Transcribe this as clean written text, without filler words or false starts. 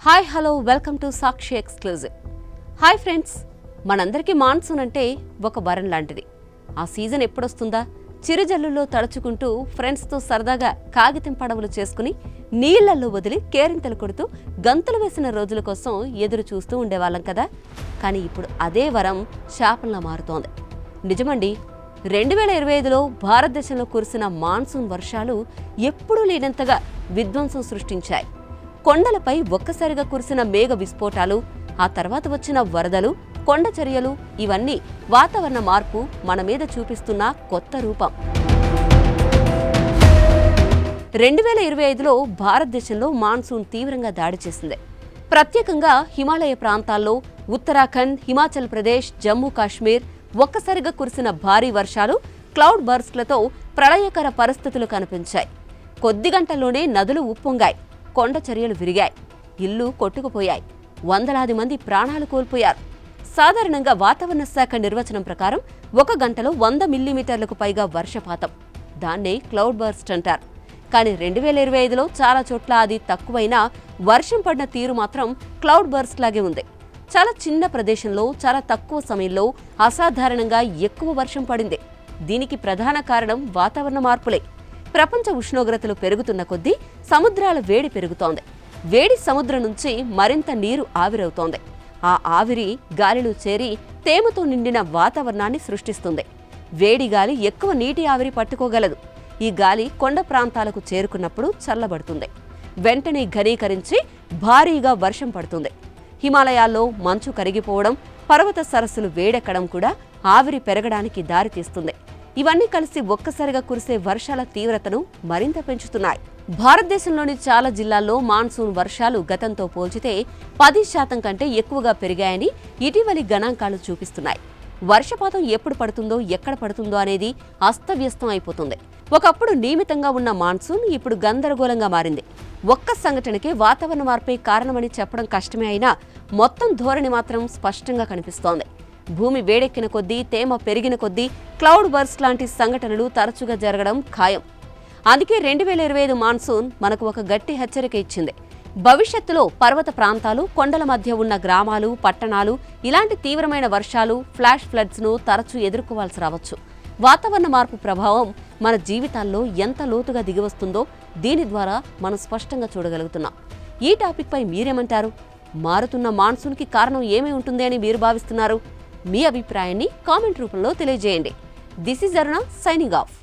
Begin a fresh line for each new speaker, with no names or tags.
Hi hello welcome to Sakshi exclusive. Hi friends, మనందరికీ monsoon అంటే ఒక వరం లాంటిది. ఆ సీజన్ ఎప్పుడొస్తుందా చిరుజల్లుల్లో తడుచుకుంటూ ఫ్రెండ్స్తో సరదాగా కాగితం పడవలు చేసుకుని నీళ్లలో వదిలి కేరింతలు కొడుతూ గంతులు వేసిన రోజుల కోసం ఎదురు చూస్తూ ఉండేవాళ్ళం కదా. కానీ ఇప్పుడు అదే వరం శాపంలా మారుతోంది. నిజమండి, 2025లో భారతదేశంలో కురిసిన మాన్సూన్ వర్షాలు ఎప్పుడూ లేనంతగా విధ్వంసం సృష్టించాయి. కొండలపై ఒక్కసారిగా కురిసిన మేఘ విస్ఫోటాలు, ఆ తర్వాత వచ్చిన వరదలు, కొండ చర్యలు, ఇవన్నీ వాతావరణ మార్పు మన మీద చూపిస్తున్న కొత్త రూపం. 2025లో భారతదేశంలో మాన్సూన్ తీవ్రంగా దాడి చేసింది. ప్రత్యేకంగా హిమాలయ ప్రాంతాల్లో ఉత్తరాఖండ్, హిమాచల్ ప్రదేశ్, జమ్మూ కాశ్మీర్ ఒక్కసారిగా కురిసిన భారీ వర్షాలు, క్లౌడ్ బర్స్ట్లతో ప్రళయకర పరిస్థితులు కనిపించాయి. కొద్ది గంటల్లోనే నదులు ఉప్పొంగాయి, కొండ చర్యలు విరిగాయి, ఇల్లు కొట్టుకుపోయాయి, వందలాది మంది ప్రాణాలు కోల్పోయారు. సాధారణంగా వాతావరణ శాఖ నిర్వచనం ప్రకారం 1 గంటలో 100 మిల్లీమీటర్లకు పైగా వర్షపాతం, దాన్నే క్లౌడ్ బర్స్ట్ అంటారు. కానీ 2025లో చాలా చోట్ల అది తక్కువైనా వర్షం పడిన తీరు మాత్రం క్లౌడ్ బర్స్ట్ లాగే ఉంది. చాలా చిన్న ప్రదేశంలో చాలా తక్కువ సమయంలో అసాధారణంగా ఎక్కువ వర్షం పడింది. దీనికి ప్రధాన కారణం వాతావరణ మార్పులే. ప్రపంచ ఉష్ణోగ్రతలు పెరుగుతున్న కొద్దీ సముద్రాల వేడి పెరుగుతోంది. వేడి సముద్రం నుంచి మరింత నీరు ఆవిరవుతోంది. ఆ ఆవిరి గాలిలో చేరి తేమతో నిండిన వాతావరణాన్ని సృష్టిస్తుంది. వేడి గాలి ఎక్కువ నీటి ఆవిరి పట్టుకోగలదు. ఈ గాలి కొండ ప్రాంతాలకు చేరుకున్నప్పుడు చల్లబడుతుంది. వెంటనే ఘనీకరించి భారీగా వర్షం పడుతుంది. హిమాలయాల్లో మంచు కరిగిపోవడం, పర్వత సరస్సులు వేడెక్కడం కూడా ఆవిరి పెరగడానికి దారితీస్తుంది. ఇవన్నీ కలిసి ఒక్కసారిగా కురిసే వర్షాల తీవ్రతను మరింత పెంచుతున్నాయి. భారతదేశంలోని చాలా జిల్లాల్లో మాన్సూన్ వర్షాలు గతంతో పోల్చితే 10% కంటే ఎక్కువగా పెరిగాయని ఇటీవలి గణాంకాలు చూపిస్తున్నాయి. వర్షపాతం ఎప్పుడు పడుతుందో, ఎక్కడ పడుతుందో అనేది అస్తవ్యస్తం అయిపోతుంది. ఒకప్పుడు నియమితంగా ఉన్న మాన్సూన్ ఇప్పుడు గందరగోళంగా మారింది. ఒక్క సంఘటనకే వాతావరణ మార్పే కారణమని చెప్పడం కష్టమే అయినా మొత్తం ధోరణి మాత్రం స్పష్టంగా కనిపిస్తోంది. భూమి వేడెక్కిన కొద్దీ, తేమ పెరిగిన కొద్దీ క్లౌడ్ బర్స్ట్ లాంటి సంఘటనలు తరచుగా జరగడం ఖాయం. అందుకే 2025 మాన్సూన్ మనకు ఒక గట్టి హెచ్చరిక ఇచ్చింది. భవిష్యత్తులో పర్వత ప్రాంతాలు, కొండల మధ్య ఉన్న గ్రామాలు, పట్టణాలు ఇలాంటి తీవ్రమైన వర్షాలు, ఫ్లాష్ ఫ్లడ్స్ను తరచూ ఎదుర్కోవాల్సి రావచ్చు. వాతావరణ మార్పు ప్రభావం మన జీవితాల్లో ఎంత లోతుగా దిగివస్తుందో దీని ద్వారా మనం స్పష్టంగా చూడగలుగుతున్నాం. ఈ టాపిక్పై మీరేమంటారు? మారుతున్న మాన్సూన్కి కారణం ఏమై ఉంటుంది అని మీరు భావిస్తున్నారు? మీ అభిప్రాయాన్ని కామెంట్ రూపంలో తెలియజేయండి. This is Aruna signing off.